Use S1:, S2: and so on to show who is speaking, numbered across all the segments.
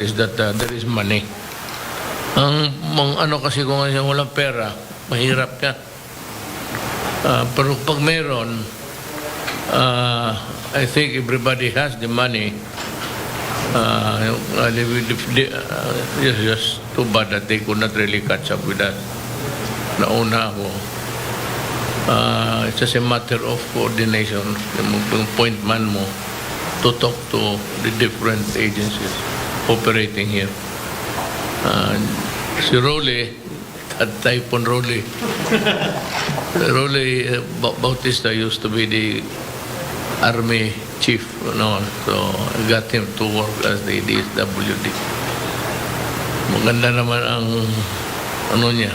S1: is that there is money. Ang ano kasi kung walang pera, mahirap yan. Pero pag meron, I think everybody has the money. Just too bad that they could not really catch up with us. Nauna ako. It's just a matter of coordination. Yung point man mo to talk to the different agencies operating here. Si Rolly, at Typhoon Rolly. Rolly Bautista used to be the army chief, so I got him to work as the DSWD. Maganda naman ang niya,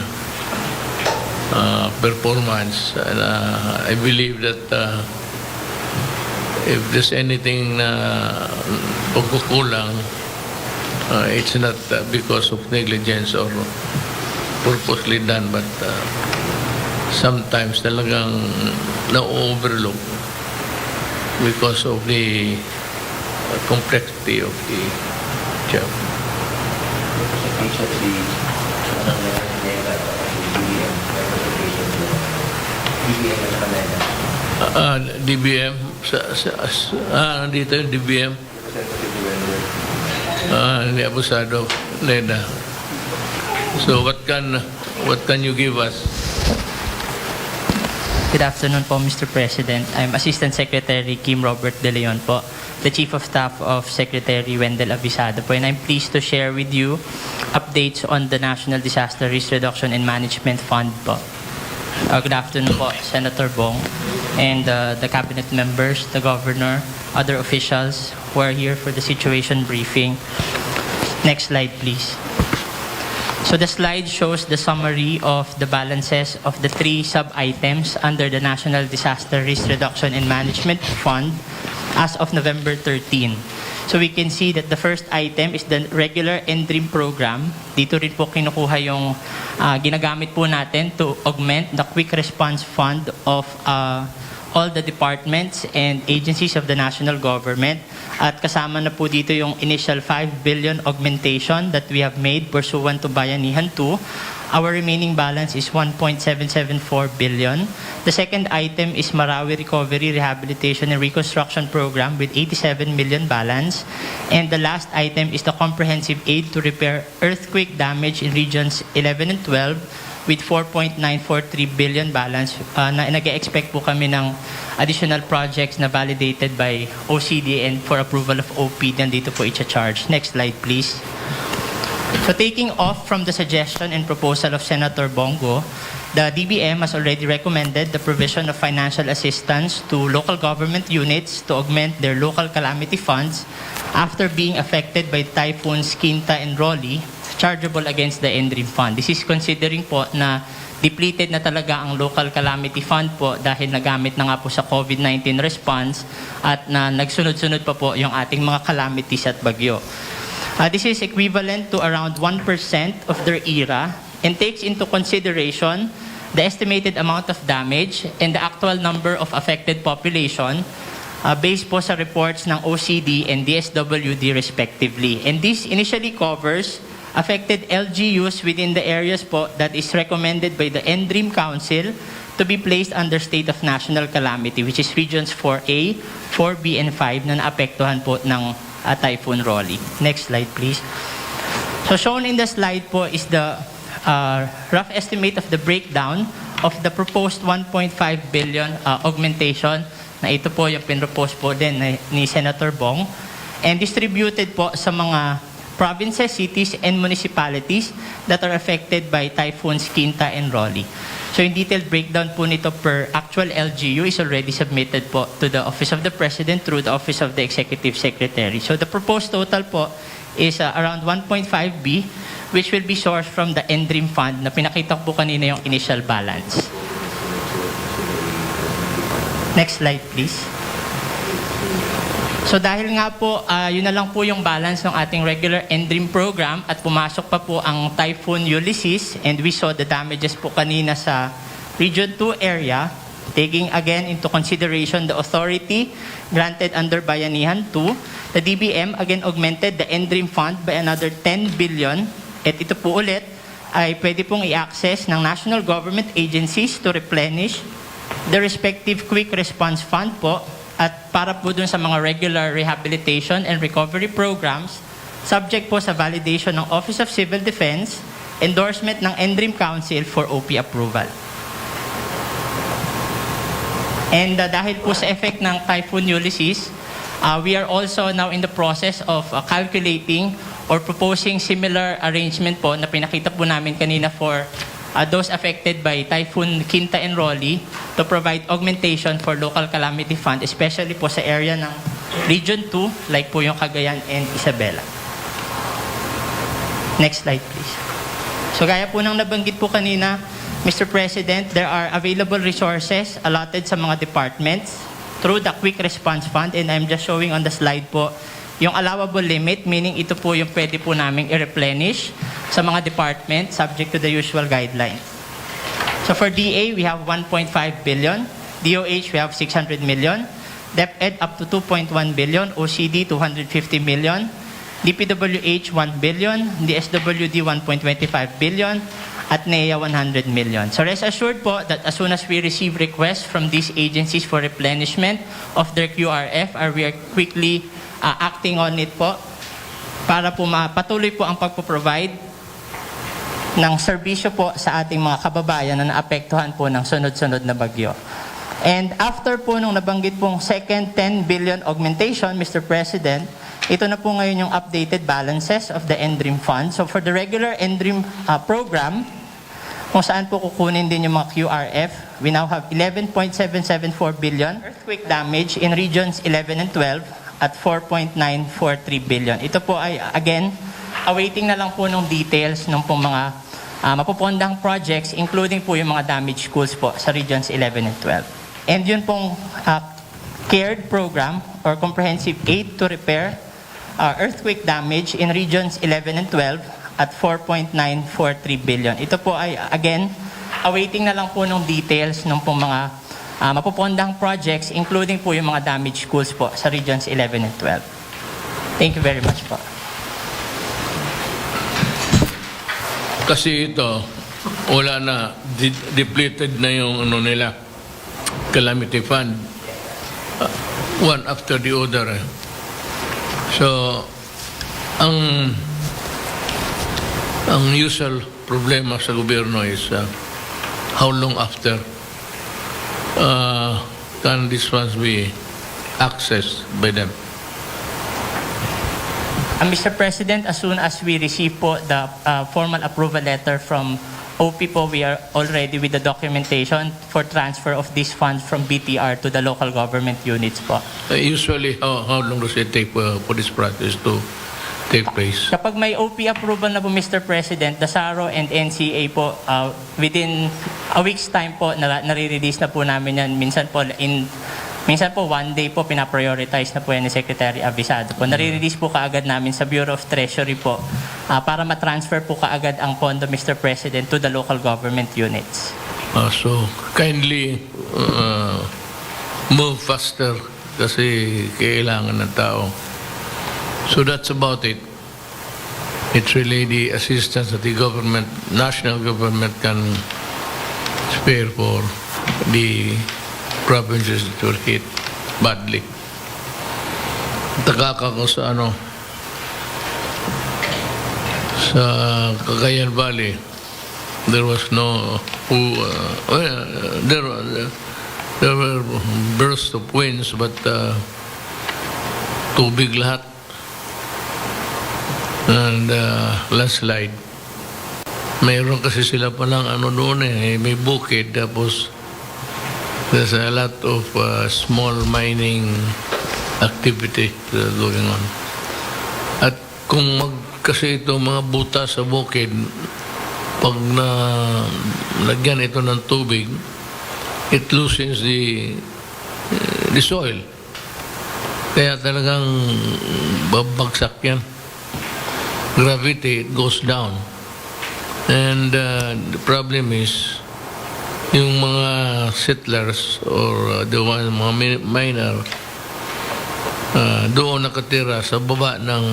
S1: performance. And, I believe that if there's anything na pagkukulang, it's not because of negligence or purposely done, but sometimes talagang na-overlook because of the complexity of the job. DBM, nandito yung DBM. Ni Abusado Leda. So what can you give us?
S2: Good afternoon po, Mr. President. I'm Assistant Secretary Kim Robert De Leon po, the Chief of Staff of Secretary Wendell Abisado po, and I'm pleased to share with you updates on the National Disaster Risk Reduction and Management Fund po. Good afternoon po, Senator Bong, and the cabinet members, the governor, other officials who are here for the situation briefing. Next slide, please. So the slide shows the summary of the balances of the 3 sub-items under the National Disaster Risk Reduction and Management Fund as of November 13. So we can see that the first item is the regular NDRIM program. Dito rin po kinukuha yung ginagamit po natin to augment the quick response fund of all the departments and agencies of the national government. At kasama na po dito yung initial 5 billion augmentation that we have made pursuant to Bayanihan 2. Our remaining balance is 1.774 billion. The second item is Marawi Recovery, Rehabilitation and Reconstruction Program with 87 million balance. And the last item is the comprehensive aid to repair earthquake damage in regions 11 and 12 with 4.943 billion balance. Nag-expect po kami ng additional projects na validated by OCD and for approval of OP, nandito po i-charge. Next slide, please. So taking off from the suggestion and proposal of Senator Bongo, the DBM has already recommended the provision of financial assistance to local government units to augment their local calamity funds after being affected by typhoons Quinta and Rolly, chargeable against the NDRIM fund. This is considering po na depleted na talaga ang local calamity fund po dahil nagamit na nga po sa COVID-19 response at na nagsunod-sunod pa po yung ating mga calamities at bagyo. This is equivalent to around 1% of their ERA and takes into consideration the estimated amount of damage and the actual number of affected population based po sa reports ng OCD and DSWD respectively. And this initially covers affected LGUs within the areas po that is recommended by the NDRIM Council to be placed under state of national calamity, which is regions 4A, 4B, and 5 na naapektuhan po ng Typhoon Rolly. Next slide, please. So shown in the slide po is the rough estimate of the breakdown of the proposed 1.5 billion augmentation na ito po yung pinropose po din ni Senator Bong and distributed po sa mga provinces, cities, and municipalities that are affected by typhoons Quinta and Rolly. So yung detailed breakdown po nito per actual LGU is already submitted po to the Office of the President through the Office of the Executive Secretary. So the proposed total po is around 1.5B, which will be sourced from the NDRIM fund na pinakita po kanina yung initial balance. Next slide, please. So dahil nga po, yun na lang po yung balance ng ating regular NDRIM program at pumasok pa po ang Typhoon Ulysses and we saw the damages po kanina sa Region 2 area. Taking again into consideration the authority granted under Bayanihan 2, the DBM again augmented the NDREAM fund by another 10 billion. At ito po ulit ay pwede pong i-access ng national government agencies to replenish the respective quick response fund po at para po dun sa mga regular rehabilitation and recovery programs subject po sa validation ng Office of Civil Defense, endorsement ng NDREAM Council for OP approval. And dahil po sa effect ng Typhoon Ulysses, we are also now in the process of calculating or proposing similar arrangement po na pinakita po namin kanina for those affected by Typhoon Quinta and Rolly to provide augmentation for local calamity fund, especially po sa area ng Region 2, like po yung Cagayan and Isabela. Next slide, please. So gaya po ng nabanggit po kanina, Mr. President, there are available resources allotted sa mga departments through the Quick Response Fund, and I'm just showing on the slide po yung allowable limit, meaning ito po yung pwede po namin i-replenish sa mga department subject to the usual guidelines. So for DA, we have 1.5 billion. DOH, we have 600 million. DepEd up to 2.1 billion. OCD, 250 million. DPWH, 1 billion. DSWD, 1.25 billion. At NEA, 100 million. So rest assured po that as soon as we receive requests from these agencies for replenishment of their QRF, we are quickly acting on it po para po patuloy po ang pagpo-provide ng serbisyo po sa ating mga kababayan na naapektuhan po ng sunod-sunod na bagyo. And after po nung nabanggit pong second 10 billion augmentation, Mr. President, ito na po ngayon yung updated balances of the NDREAM fund. So for the regular NDREAM program, kung saan po kukunin din yung mga QRF, we now have 11.774 billion earthquake damage in regions 11 and 12 at 4.943 billion. Ito po ay, again, awaiting na lang po ng details ng pong mga mapupondang projects, including po yung mga damaged schools po sa regions 11 and 12. And yun pong CARED program or Comprehensive Aid to Repair earthquake damage in regions 11 and 12 at 4.943 billion. Ito po ay, again, awaiting na lang po ng details ng pong mga mapupondang projects, including po yung mga damaged schools po sa regions 11 and 12. Thank you very much po.
S1: Kasi ito, wala na, depleted na yung ano nila, calamity fund. One after the other. So, ang usual problema sa gobyerno is how long after can these funds be accessed by them?
S2: Mr. President, as soon as we receive po the formal approval letter from OP po, we are already with the documentation for transfer of these funds from BTR to the local government units po.
S1: Usually, how long does it take for this process to take place?
S2: Kapag may OP approval na po, Mr. President, the SARO and NCA po, within a week's time po, nare-release na po namin yan. Minsan po, one day po, pinaprioritize na po yan ni Secretary Avisado po. Nare-release po kaagad namin sa Bureau of Treasury po para matransfer po kaagad ang pondo, Mr. President, to the local government units.
S1: So, kindly move faster kasi kailangan ng tao. So that's about it. It's really the assistance that the government, national government can spare for the provinces that were hit badly. Takaka ko sa sa Cagayan Valley, there was no there were bursts of winds, but tubig lahat and landslide. Mayroon kasi sila palang doon may bukid, tapos there's a lot of small mining activity going on. At kung kasi itong mga buta sa bukid, pag lagyan ito ng tubig, it loosens the soil. Kaya talagang babagsak yan. Gravity, it goes down. And the problem is, yung mga settlers or the one, mga miner, doon nakatira sa baba ng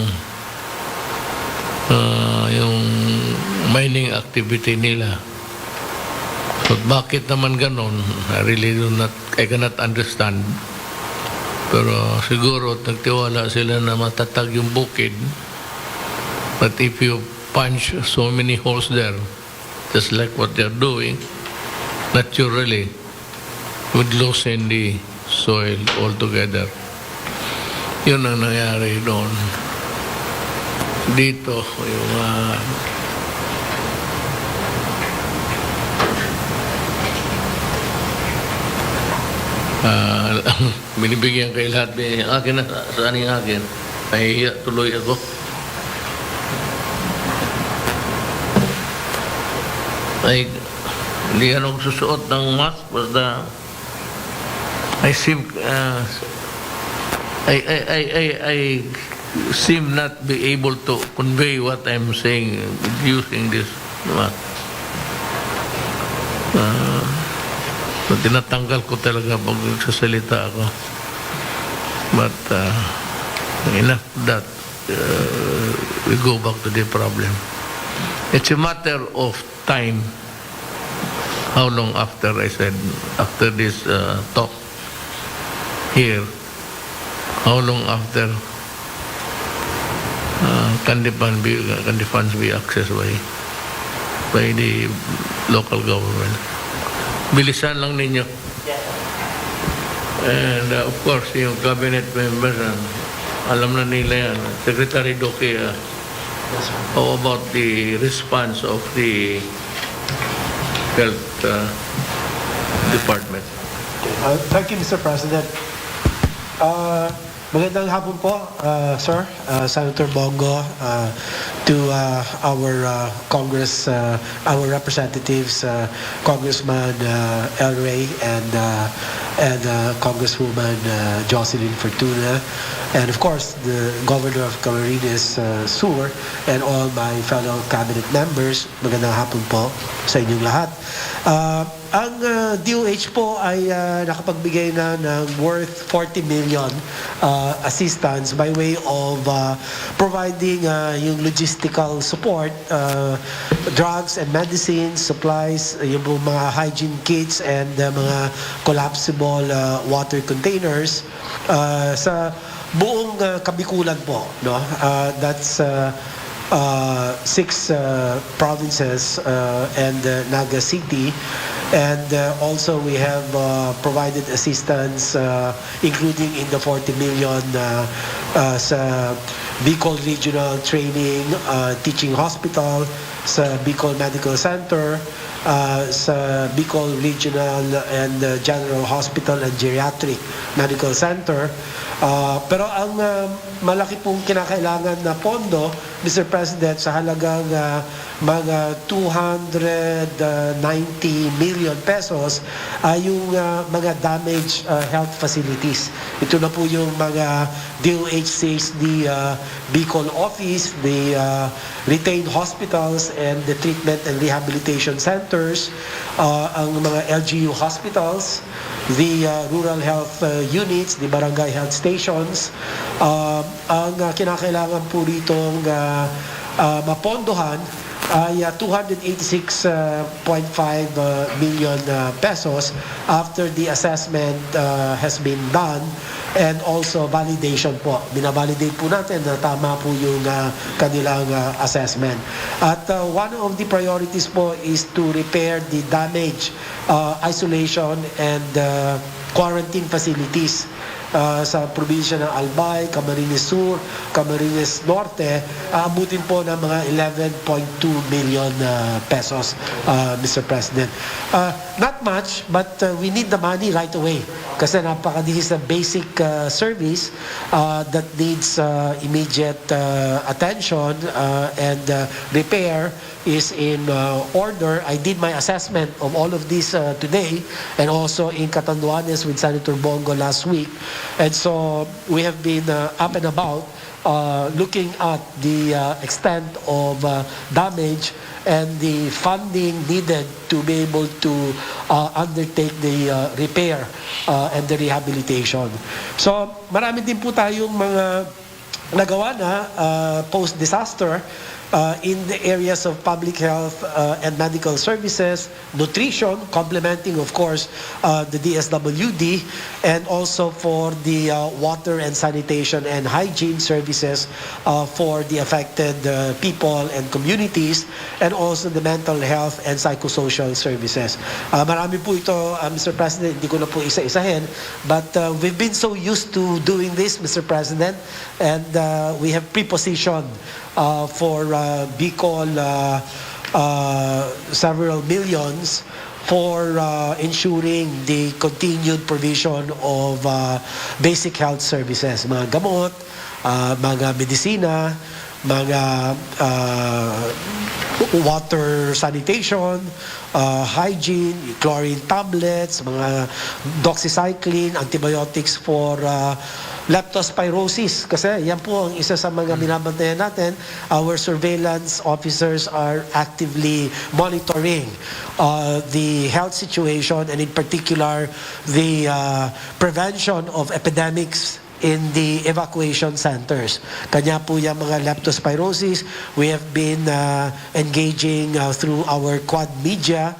S1: yung mining activity nila. So, bakit naman ganon? I cannot understand. Pero siguro nagtiwala sila na matatag yung bukid. But if you punch so many holes there, just like what they're doing, naturally would loosen the soil altogether. Yun ang nangyari doon. Dito, yung binibigyan kay lahat. Akin na, saan yung akin? Nahihiya tuloy ako. Ay, hindi anong susuot ng mask. Basta, I seem not be able to convey what I'm saying using this mask. So, tinatanggal ko talaga pag nagsasalita ako. But enough that we go back to the problem. It's a matter of time. How long after I said, after this talk here, how long after can the funds be accessed by the local government? Bilisan lang ninyo. And of course, yung cabinet members, alam na nila yan. Secretary Doki, how about the response of the health department?
S3: Thank you, Mr. President. Magandang hapon po, Sir, Senator Bongo, to our Congress, our representatives, Congressman El Rey and Congresswoman Jocelyn Fortuna, and of course the Governor of Camarines Sur, and all my fellow cabinet members. Magandang hapon po sa inyong lahat. Ang DOH po ay nakapagbigay na ng worth 40 million assistance by way of providing yung logistical support, drugs and medicines, supplies, yung mga hygiene kits and mga collapsible water containers sa buong Kabikulan po, no? That's 6 provinces and Naga City. And also we have provided assistance including in the 40 million sa Bicol Regional Training Teaching Hospital, sa Bicol Medical Center, sa Bicol Regional and General Hospital and Geriatric Medical Center. Pero ang malaki pong kinakailangan na pondo, Mr. President, sa halagang mga 290 million pesos ay yung mga damaged health facilities. Ito na po yung mga DOH the Bicol office, the retained hospitals and the treatment and rehabilitation centers, ang mga LGU hospitals, the rural health units, the barangay health stations. Ang kinakailangan po ritong mapondohan ay 286.5 million pesos after the assessment has been done and also validation po. Binavalidate po natin na tama po yung kanilang assessment. At one of the priorities po is to repair the damaged isolation and quarantine facilities sa probinsya ng Albay, Camarines Sur, Camarines Norte, abutin po ng mga 11.2 million pesos, Mr. President. Not much, but we need the money right away kasi napakadihis na basic service that needs immediate attention and repair is in order. I did my assessment of all of this today and also in Catanduanes with Senator Bongo last week. And so we have been up and about looking at the extent of damage and the funding needed to be able to undertake the repair and the rehabilitation. So marami din po tayong mga nagawa na post-disaster in the areas of public health and medical services, nutrition, complementing, of course, the DSWD, and also for the water and sanitation and hygiene services for the affected people and communities, and also the mental health and psychosocial services. Marami po ito, Mr. President, hindi ko na po isa-isahin, but we've been so used to doing this, Mr. President, and we have prepositioned for Bicol several millions for ensuring the continued provision of basic health services, mga gamot, mga medisina, mga water sanitation, hygiene, chlorine tablets, mga doxycycline, antibiotics for leptospirosis. Kasi yan po ang isa sa mga binabantayan natin. Our surveillance officers are actively monitoring the health situation, and in particular the prevention of epidemics in the evacuation centers. Kanya po yung mga leptospirosis, we have been engaging through our quad media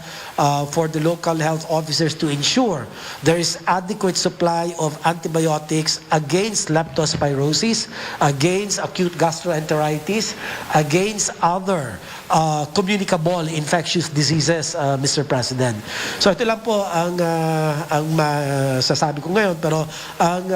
S3: for the local health officers to ensure there is adequate supply of antibiotics against leptospirosis, against acute gastroenteritis, against other communicable infectious diseases, Mr. President. So ito lang po ang masasabi ko ngayon, pero ang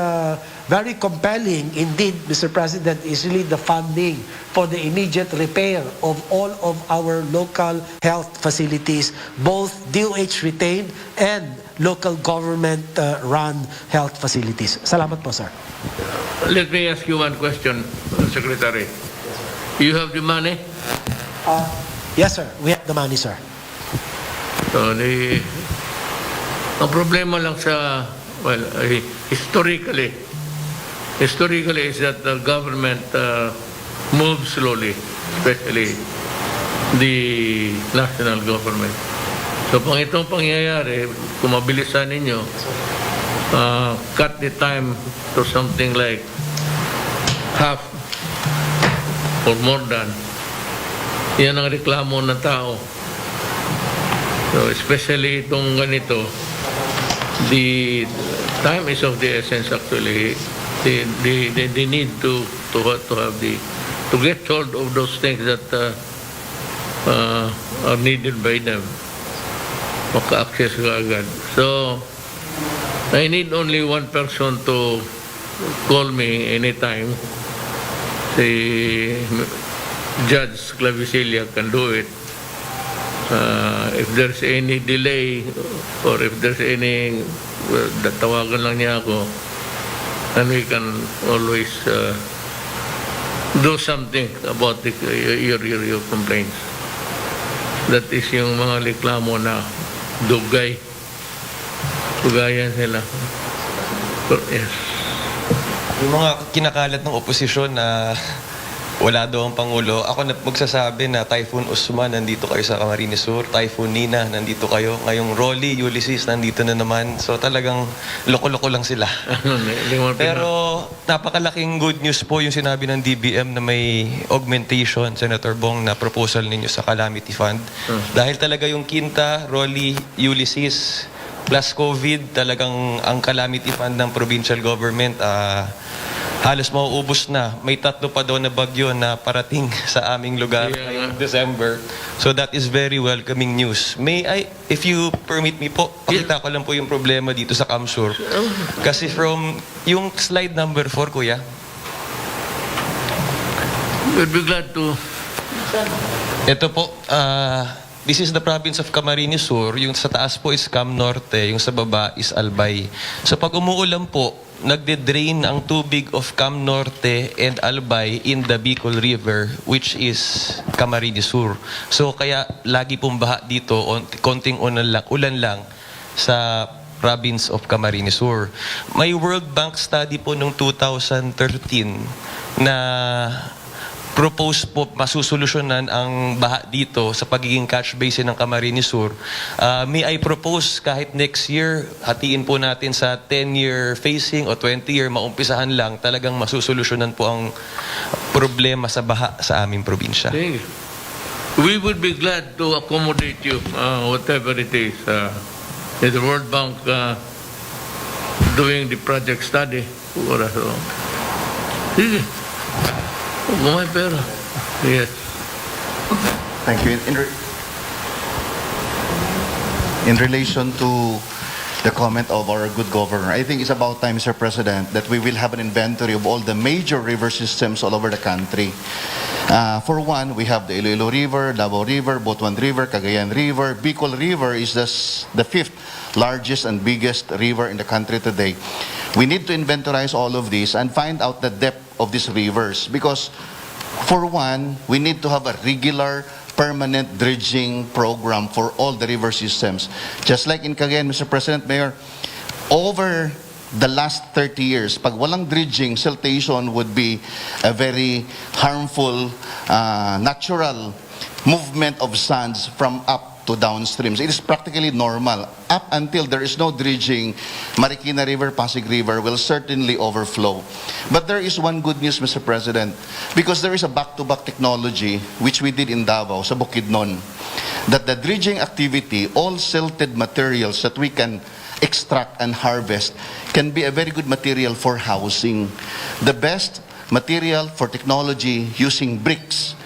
S3: very compelling indeed, Mr. President, is really the funding for the immediate repair of all of our local health facilities, both DOH retained and local government run health facilities. Salamat po, sir.
S1: Let me ask you one question, Secretary. You have the money?
S3: Yes, sir. We have the money, sir.
S1: So, ang problema lang sa, well, historically is that the government moves slowly, especially the national government. So, pang itong pangyayari, kung mabilisan ninyo, cut the time to something like half or more than, yan ang reklamo ng tao. So, especially itong ganito, the time is of the essence actually. They need to have to get hold of those things that are needed by them. Maka-access ka agad. So, I need only one person to call me anytime. Si Judge Clavicilla can do it. If there's any delay or if there's any, tawagan lang niya ako, and we can always do something about your complaints. That is yung mga reklamo na dugayan sila. Yes.
S4: Yung mga kinakalat ng oposisyon na wala daw ang Pangulo, ako na magsasabi na Typhoon Usman, nandito kayo sa Camarines Sur, Typhoon Nina, nandito kayo. Ngayong Rolly, Ulysses, nandito na naman. So talagang loko-loko lang sila. Pero napakalaking good news po yung sinabi ng DBM na may augmentation, Senator Bong, na proposal ninyo sa Calamity Fund. Dahil talaga yung Quinta, Rolly, Ulysses, plus COVID, talagang ang Calamity Fund ng provincial government, halos mauubos na. May 3 pa daw na bagyo na parating sa aming lugar ngayong December. So that is very welcoming news. May I, if you permit me po, pakita ko lang po yung problema dito sa Camsur. Kasi from yung slide number 4, Kuya.
S1: We'll be glad to.
S4: Ito po, this is the province of Camarines Sur. Yung sa taas po is Cam Norte, yung sa baba is Albay. So pag umuulan po, nagde-drain ang tubig of Cam Norte and Albay in the Bicol River, which is Camarines Sur. So kaya lagi pong baha dito, konting ulan lang sa province of Camarines Sur. May World Bank study po noong 2013 na propose po masusolusyonan ang baha dito sa pagiging catch basin ng Camarines Sur. May I propose kahit next year, hatiin po natin sa 10-year phasing o 20-year, maumpisahan lang, talagang masusolusyonan po ang problema sa baha sa aming probinsya.
S1: Sige. We would be glad to accommodate you, whatever it is. The World Bank doing the project study. Sige. Kung may pera. Yes.
S5: Thank you. In relation to the comment of our good governor, I think it's about time, Mr. President, that we will have an inventory of all the major river systems all over the country. For one, we have the Iloilo River, Davao River, Butuan River, Cagayan River. Bicol River is the fifth largest and biggest river in the country today. We need to inventorize all of these and find out the depth of these rivers, because for one, we need to have a regular permanent dredging program for all the river systems. Just like in Cagayan, Mr. President, Mayor, over the last 30 years, pag walang dredging, siltation would be a very harmful natural movement of sands from up to downstreams. It is practically normal. Up until there is no dredging, Marikina River, Pasig River will certainly overflow. But there is one good news, Mr. President, because there is a back-to-back technology which we did in Davao, sa Bukidnon, that the dredging activity, all silted materials that we can extract and harvest can be a very good material for housing. The best material for technology using bricks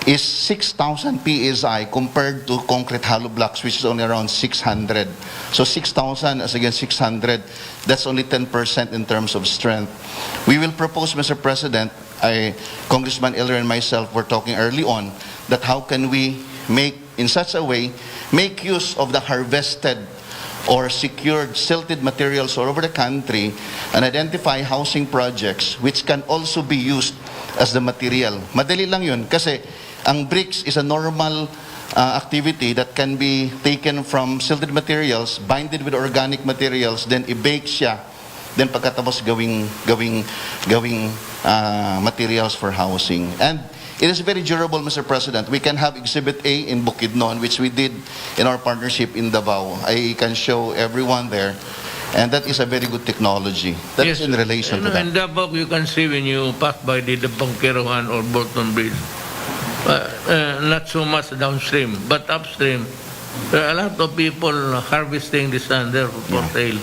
S5: is 6,000 PSI compared to concrete hollow blocks, which is only around 600. So 6,000 as against 600, that's only 10% in terms of strength. We will propose, Mr. President, Congressman Eller and myself were talking early on, that how can we make, in such a way, make use of the harvested or secured silted materials all over the country and identify housing projects which can also be used as the material. Madali lang yun kasi ang bricks is a normal activity that can be taken from silted materials, binded with organic materials, then i-bake siya, then pagkatapos gawing materials for housing. And it is very durable, Mr. President. We can have Exhibit A in Bukidnon, which we did in our partnership in Davao. I can show everyone there. And that is a very good technology. That is in relation to that.
S1: And Davao, you can see when you pass by the Bangkerohan or Bolton Bridge. Not so much downstream, but upstream, there are a lot of people harvesting the sand there for sale.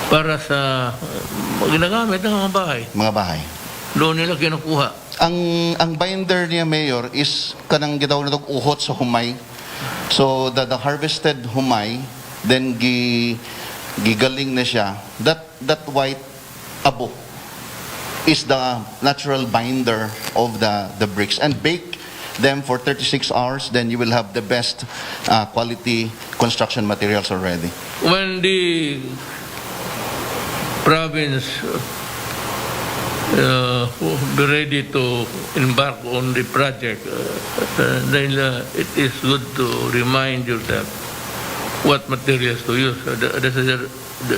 S1: Para sa ginagamit ng mga bahay.
S5: Mga bahay.
S1: Doon nila kinukuha.
S5: Ang binder niya, Mayor, is kanang gitawag na uhot sa humay. So the harvested humay, then gigaling na siya. That white abo is the natural binder of the bricks, and bake them for 36 hours, then you will have the best quality construction materials already.
S1: When the province be ready to embark on the project, then it is good to remind yourself what materials to use.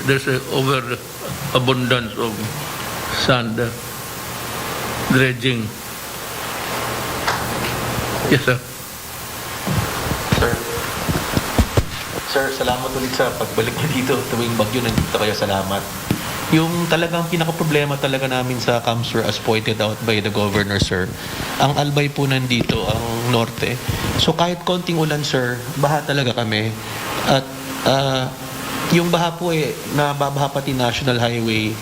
S1: There's an overabundance of sand dredging. Yes, sir.
S6: Sir, salamat ulit sa pagbalik niyo dito tuwing bagyo, nandito kayo, salamat. Yung talagang pinaka-problema talaga namin sa CAMSUR, as pointed out by the governor, sir, ang Albay po nandito, ang norte. So kahit konting ulan, sir, baha talaga kami. At yung baha po nababaha pati National Highway.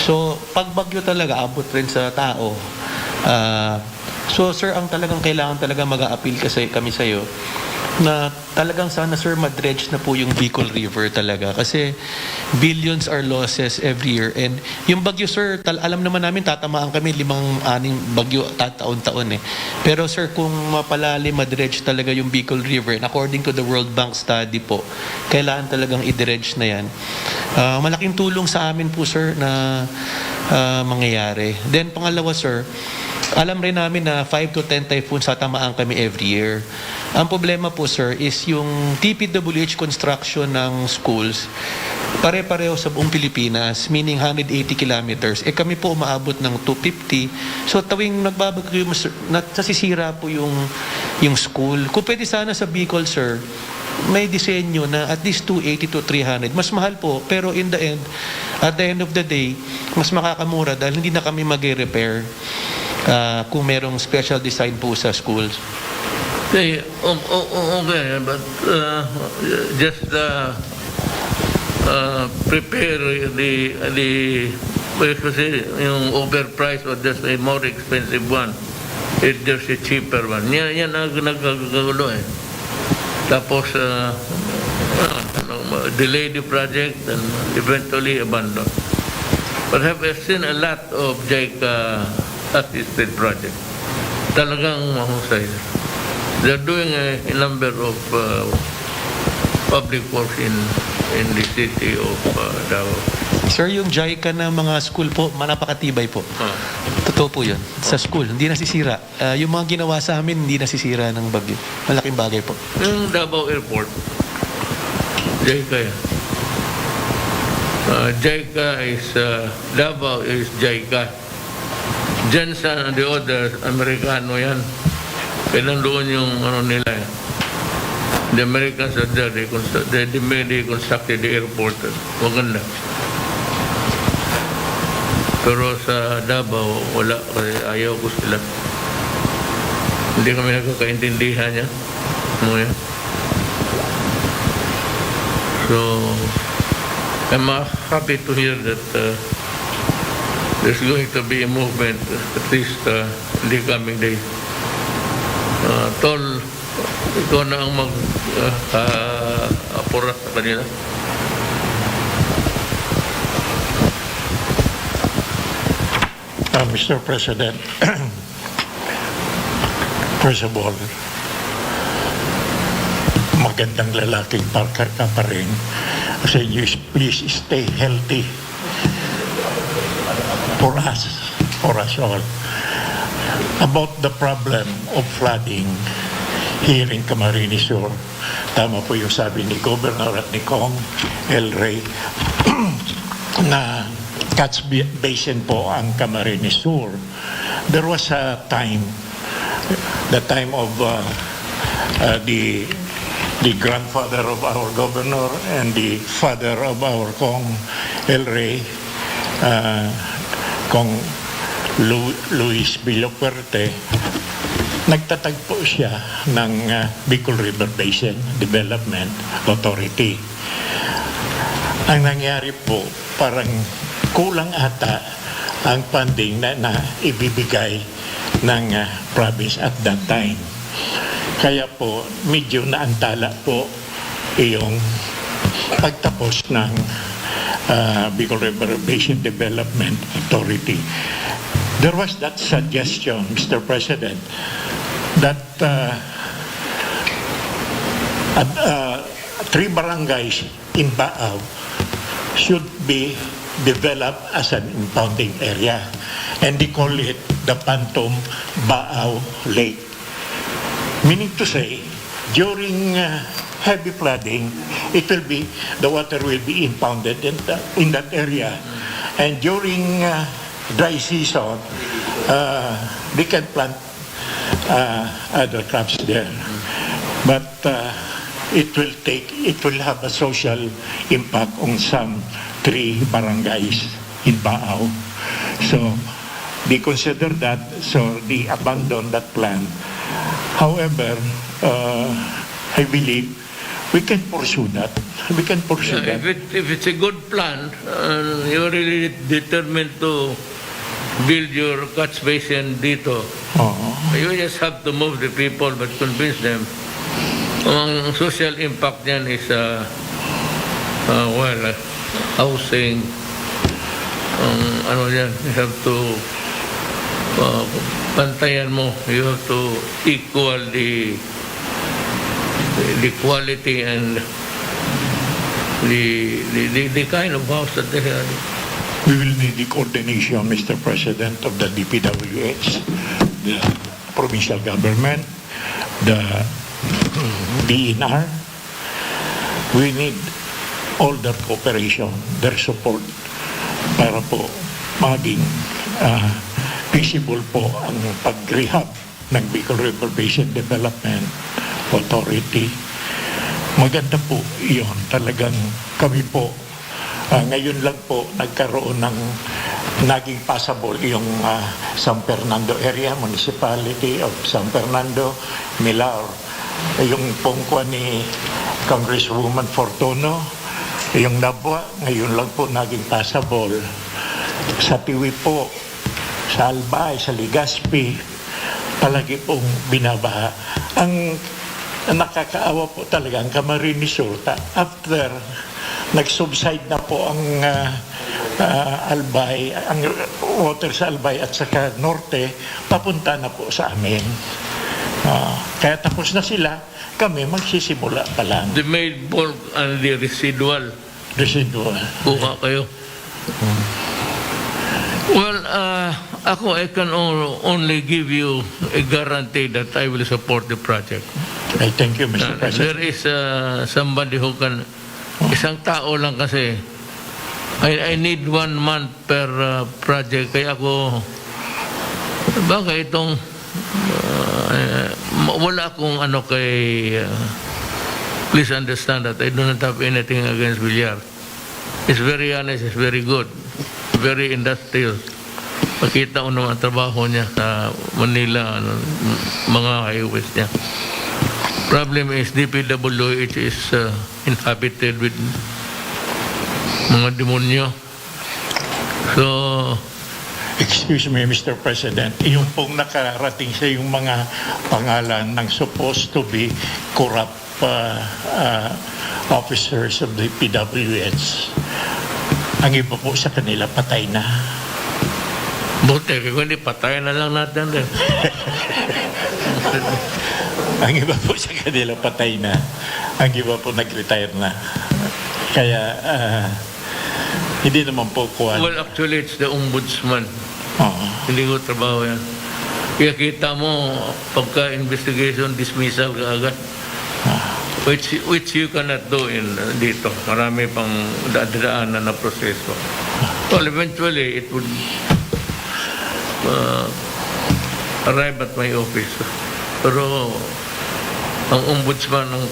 S6: So pag bagyo talaga, abot rin sa tao. So sir, ang talagang kailangan talaga mag-a-appeal kasi kami sa'yo na talagang sana, sir, madredge na po yung Bicol River talaga kasi billions are losses every year. And yung bagyo, sir, alam naman namin tatamaan kami 5-6 bagyo taon-taon eh. Pero sir, kung mapalalim, madredge talaga yung Bicol River, and according to the World Bank study po, kailangan talagang i-dredge na yan. Malaking tulong sa amin po, sir, na mangyayari. Then pangalawa, sir, Alam rin namin na 5 to 10 typhoons tatamaan kami every year. Ang problema po, sir, is yung TPWH construction ng schools, pare-pareho sa buong Pilipinas, meaning 180 kilometers. Kami po umaabot ng 250. So tuwing nagbabagyo, nasisira po yung school. Kung pwede sana sa Bicol, sir, may disenyo na at least 280 to 300. Mas mahal po, pero at the end of the day, mas makakamura dahil hindi na kami mag-repair kung merong special design po sa schools.
S1: Okay, okay, but just prepare the kasi yung overpriced or just a more expensive one. It's just a cheaper one. Yan ang nagkagulo eh. Tapos delay the project and eventually abandon. But have seen a lot of JICA assisted project. Talagang mahusay. They're doing a number of public works in the city of Davao.
S6: Sir, yung JICA na mga school po, napakatibay po. Totoo po yun. Sa school, hindi nasisira. Yung mga ginawa sa amin, hindi nasisira ng bagyo. Malaking bagay po.
S1: Yung Davao Airport, JICA yan. JICA is, Davao is JICA. Jensen and the others, Amerikano yan. Kaya nandoon yung ano nila eh. The Americans are there, they constructed the airport. Maganda. Pero sa Davao, wala. Kasi ayaw ko sila. Hindi kami nagkakaintindihan yan. Ano yan? So, I'm happy to hear that there's going to be a movement at least in the coming days. Tol, ikaw na ang mag-apura sa kanila.
S7: Mr. President, first of all, magandang lalaking parker ka pa rin. Kasi you please stay healthy for us all. About the problem of flooding here in Camarines Sur, tama po yung sabi ni Governor at ni Kong El Rey na catch basin po ang Camarines Sur. There was a time, the time of the grandfather of our governor and the father of our Kong El Rey, Kong Luis Villapuerte, nagtatagpo siya ng Bicol River Basin Development Authority. Ang nangyari po, parang kulang ata ang funding na ibibigay ng province at that time. Kaya po, medyo naantala po yung pagtapos ng Bicol River Basin Development Authority. There was that suggestion, Mr. President, that 3 barangays in Baaw should be developed as an impounding area, and they call it the Phantom Baaw Lake. Meaning to say, during heavy flooding, the water will be impounded in that area, and during dry season, they can plant other crops there. But it will have a social impact on some 3 barangays in Baaw. So they consider that, so they abandon that plan. However, I believe we can pursue that. We can pursue that.
S1: If it's a good plan, you're really determined to build your catch basin dito. You just have to move the people but convince them. Ang social impact niyan is housing. Ano yan, you have to pantayan mo. You have to equal the quality and the kind of house that they have.
S7: We will need the coordination, Mr. President, of the DPWH the provincial government, the DNR. We need all their cooperation, their support para po maging feasible po ang pag-rehab ng Bicol River Basin Development Authority. Maganda po yun. Talagang kami po, ngayon lang po nagkaroon ng naging passable yung San Fernando area, Municipality of San Fernando, Milar. Yung pongkwa ni Congresswoman Fortuno, yung Nabwa, ngayon lang po naging passable. Sa Tiwi po, sa Albay, sa Legazpi, palagi pong binabaha. Ang nakakaawa po talaga ang Camarines Sur, after nag-subside na po ang Albay, ang water sa Albay at saka Norte, papunta na po sa amin. Kaya tapos na sila, kami magsisimula pa lang.
S1: The main bulk and the residual.
S7: Residual.
S1: Kuha kayo. Well, ako, I can only give you a guarantee that I will support the project.
S7: I thank you, Mr. President.
S1: There is somebody who can, isang tao lang kasi, I need 1 month per project. Kaya ako, baka itong, wala akong ano kay, please understand that I do not have anything against Villar. It's very honest, it's very good, very industrial. Makita ko naman ang trabaho niya sa Manila, mga highways niya. Problem is DPWH is inhabited with mga demonyo. So,
S7: Excuse me, Mr. President, yung pong nakarating sa yung mga pangalan ng supposed to be corrupt officers of the PWH, ang iba po sa kanila patay na.
S1: buti, kung hindi patay na lang natin din.
S7: Ang iba po sa kanila patay na. Ang iba po nag-retire na. Kaya, hindi naman po kuwan.
S1: Well, actually, it's the ombudsman.
S7: Oo.
S1: Hindi ko trabaho yan. Kaya kita mo, pagka-investigation, dismissal ka agad. Which you cannot do dito. Marami pang dadaanan na proseso. Well, eventually, it would arrive at my office. Pero, ang ombudsman, ang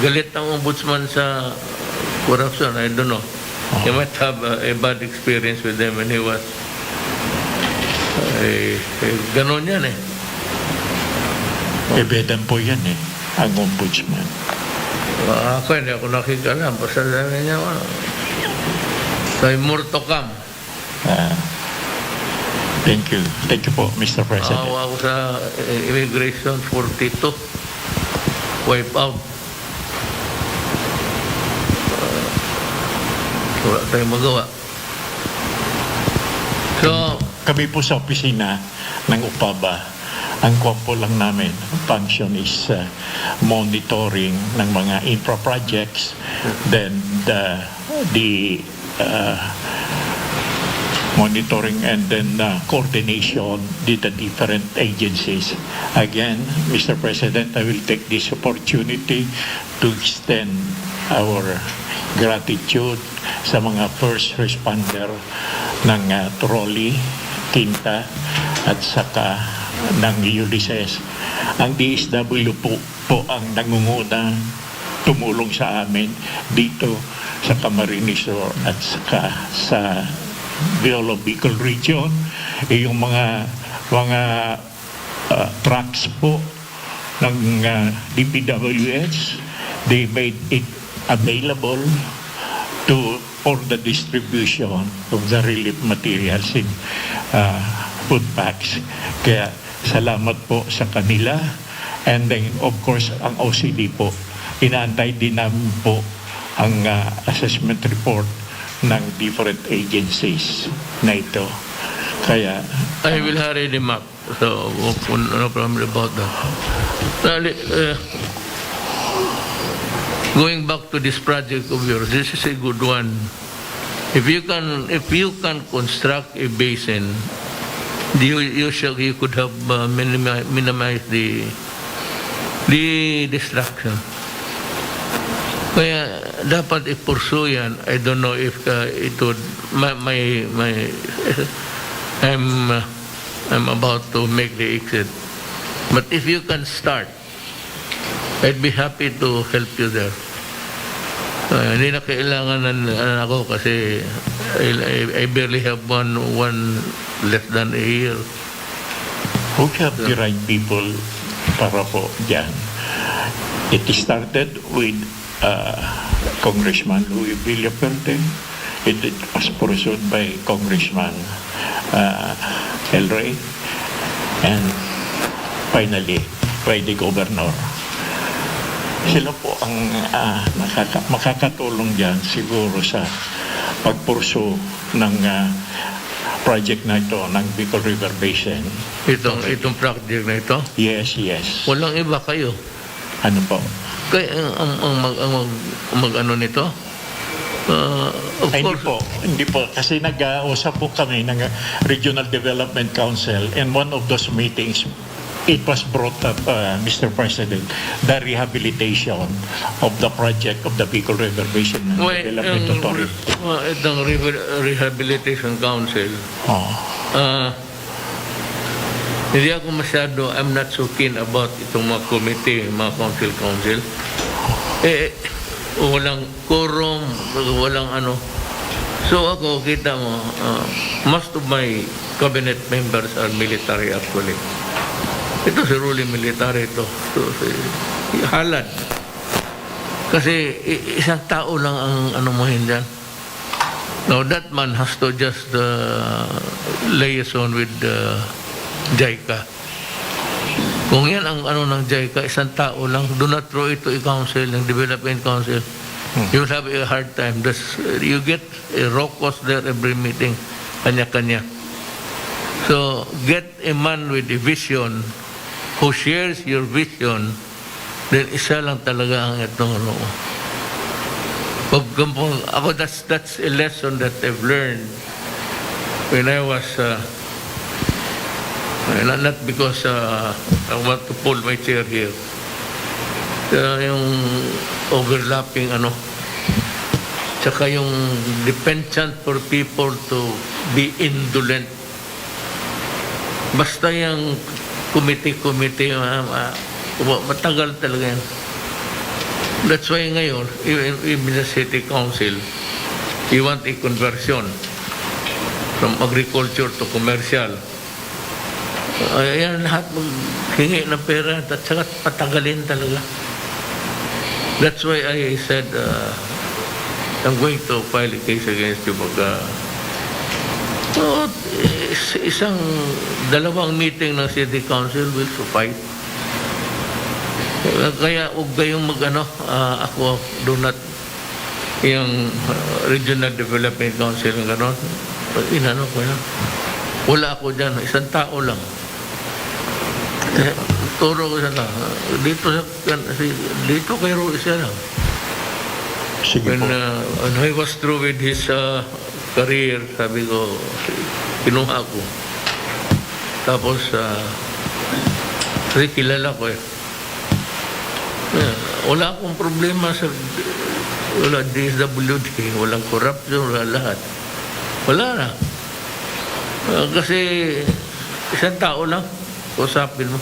S1: galit ng ombudsman sa corruption, I don't know. He might have a bad experience with them when he was ganon yan eh.
S7: Ebedan po yan eh, ang ombudsman.
S1: Ako hindi ako nakikalam. Basta sabi niya, say more to come.
S7: Thank you. Thank you po, Mr. President.
S1: Ako sa immigration 42. Wipe out. Wala tayong magawa. So,
S7: Kami po sa opisina ng UPABA, ang kwampo lang namin, function is monitoring ng mga infra projects, then the monitoring and then coordination with the different agencies. Again, Mr. President, I will take this opportunity to extend our gratitude sa mga first responder ng trolley, Tinta, at saka ng Ulysses. Ang DSW po ang nangunguna tumulong sa amin dito sa Camarines Sur at saka sa Bicol region. Yung mga trucks po ng DPWH, they made it available for the distribution of the relief materials in food packs. Kaya salamat po sa kanila. And then, of course, ang OCD po, inaantay din namin po ang assessment report ng different agencies na ito. Kaya,
S1: I will hurry them up. So, no problem about that. Going back to this project of yours, this is a good one. If you can construct a basin you could have minimized the distraction. Kaya dapat i-pursue yan. I don't know if it would I'm about to make the exit. But if you can start, I'd be happy to help you there. Hindi na kailangan na ako kasi I barely have one less than a year.
S7: We have the right people para po dyan. It started with Congressman Louis Villaperte. It was pursued by Congressman El Rey, and finally by the Governor. Sila po ang makakatulong dyan siguro sa pagpurso ng project na ito ng Bicol River Basin.
S1: Itong project na ito?
S7: Yes.
S1: Walang iba kayo.
S7: Ano po?
S1: Kaya ang mag-ano nito? Of
S7: Ay,
S1: course.
S7: hindi po. Kasi nag-usap po kami ng Regional Development Council, and one of those meetings, it was brought up, Mr. President, the rehabilitation of the project of the Bicol River Basin Development Authority.
S1: Itong Rehabilitation Council, hindi ako masyado, I'm not so keen about itong mga committee, mga council. Walang quorum, walang ano. So ako, kita mo, most of my cabinet members are military actually. Ito si ruling military ito. Halad. Kasi isang tao lang ang ano mo dyan. Now that man has to just liaison with JICA. Kung yan ang ano ng JICA, isang tao lang, do not throw it to a council, ng development council. You will have a hard time. You get a raucous there every meeting, kanya-kanya. So, get a man with a vision who shares your vision, then isa lang talaga ang itong ano. Ako, that's a lesson that I've learned when I was not because I want to pull my chair here. Yung overlapping ano, tsaka yung the penchant for people to be indolent. Basta yung committee, matagal talaga yan. That's why ngayon, even the city council, you want a conversion from agriculture to commercial. Ayan, lahat maghingi ng pera at saka patagalin talaga. That's why I said, I'm going to file a case against you. Dalawang meeting ng city council will suffice. Kaya huwag kayong ako do not yung regional development council ng gano'n. Inano ko yan. Wala ako dyan. Isang tao lang. Turo ko siya lang. Dito kay Ruiz siya lang.
S7: Sige po.
S1: When he was through with his career, sabi ko, kinuha ko. Tapos, kasi kilala ko eh. Wala akong problema sa DSWD, walang corruption, wala lahat. Wala na. Kasi isang tao lang, usapin mo.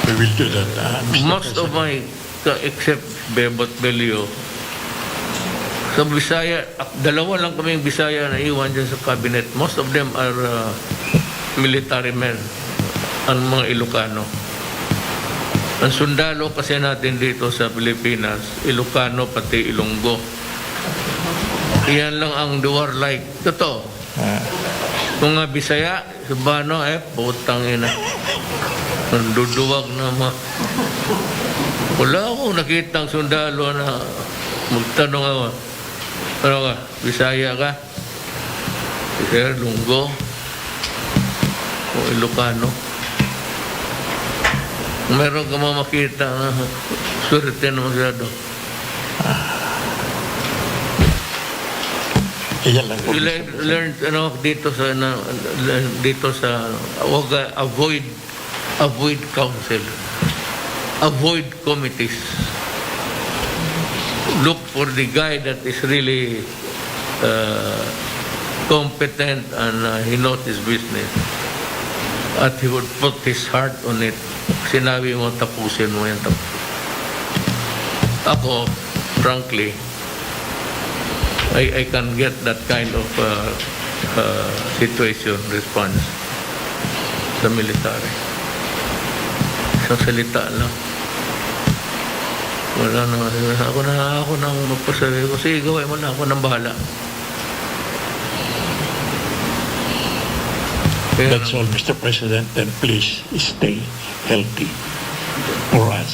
S7: We will do that, Mr.
S1: Most
S7: President.
S1: of my, except Bebot Belio, sa Bisaya, dalawa lang kaming Bisaya na iwan dyan sa cabinet. Most of them are military men, ang mga Ilocano. Ang sundalo kasi natin dito sa Pilipinas, Ilocano pati Ilonggo. Iyan lang ang warlike. Totoo. Kung nga Bisaya, Subano, putang ina. Nanduduwag na wala akong nakitang sundalo na magtanong ako, ano ka, Bisaya ka? Bisaya, Lunggo, o Ilocano. Meron ka makita na swerte na masyado.
S7: Yan lang po.
S1: You
S7: Mr. President.
S1: learn dito sa avoid council, avoid committees. Look for the guy that is really competent and he knows his business. At he would put his heart on it. Sinabi mo, tapusin mo yan. Ako, frankly, I can get that kind of situation response sa military. Isang salita lang. Wala na. Ako nang magpasabi ko, sige, gawin mo na. Ako nang bahala. Kaya
S7: That's all, Mr. President, and please stay healthy for us.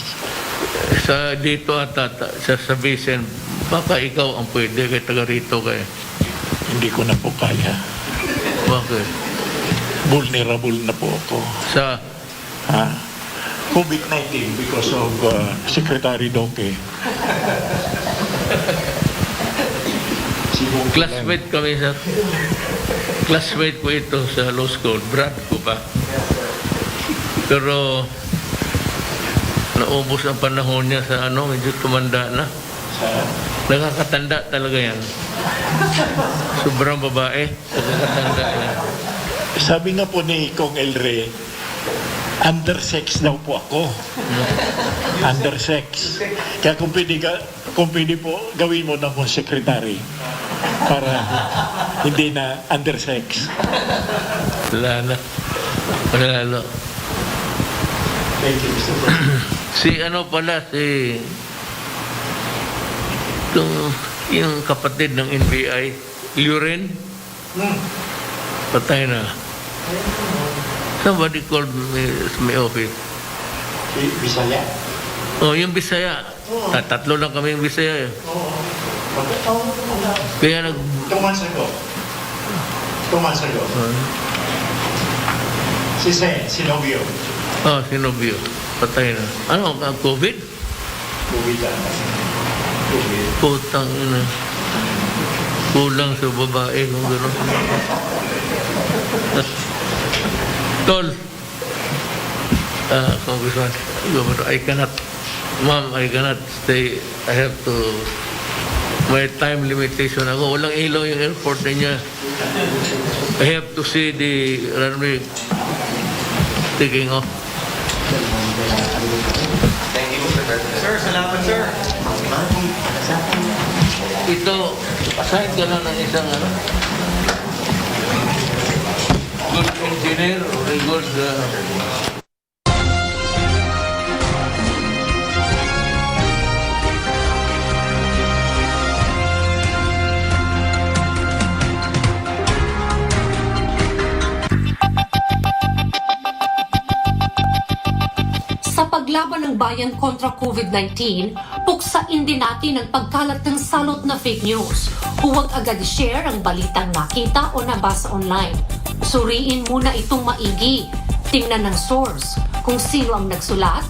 S1: sa dito at sa Vicen, baka ikaw ang pwede kay taga rito kay.
S7: Hindi ko na po kaya.
S1: Bakit?
S7: Vulnerable na po ako.
S1: Sa
S7: COVID-19 because of Secretary Doke.
S1: classmate kami sa classmate ko ito sa law school, Brad ko pa. Pero naubos ang panahon niya sa medyo tumanda na. Nakakatanda talaga yan. Sobrang babae, nakakatanda yan.
S7: Sabi nga po ni Kong Elre, undersex daw po ako. Undersex. Kaya kung pwede po, gawin mo na akong secretary para hindi na undersex.
S1: Wala na.
S7: Thank you, Mr. President.
S1: Yung kapatid ng NBI, Luren, patay na. Somebody called me sa my office.
S7: Bisaya?
S1: Oh, yung Bisaya. Tatlo lang kami yung Bisaya. Kaya
S7: 2 months ago. 2 months ago. Si Novio.
S1: Si Nobio. Patay na. COVID?
S7: COVID.
S1: Putang ina. Kulang sa babae kung gano'n. Tol. Congressman, I cannot, ma'am, I cannot stay. I have to, may time limitation ako. Walang ilaw yung airport niya. I have to see the runway taking off.
S4: Thank you, Mr. President. Sir, salamat, sir.
S1: Ito, aside ka lang ng isang good engineer or a good
S8: Sa paglaban ng bayan kontra COVID-19, puksain din natin ang pagkalat ng salot na fake news. Huwag agad i-share ang balitang nakita o nabasa online. Suriin muna itong maigi. Tingnan ng source kung sino ang nagsulat,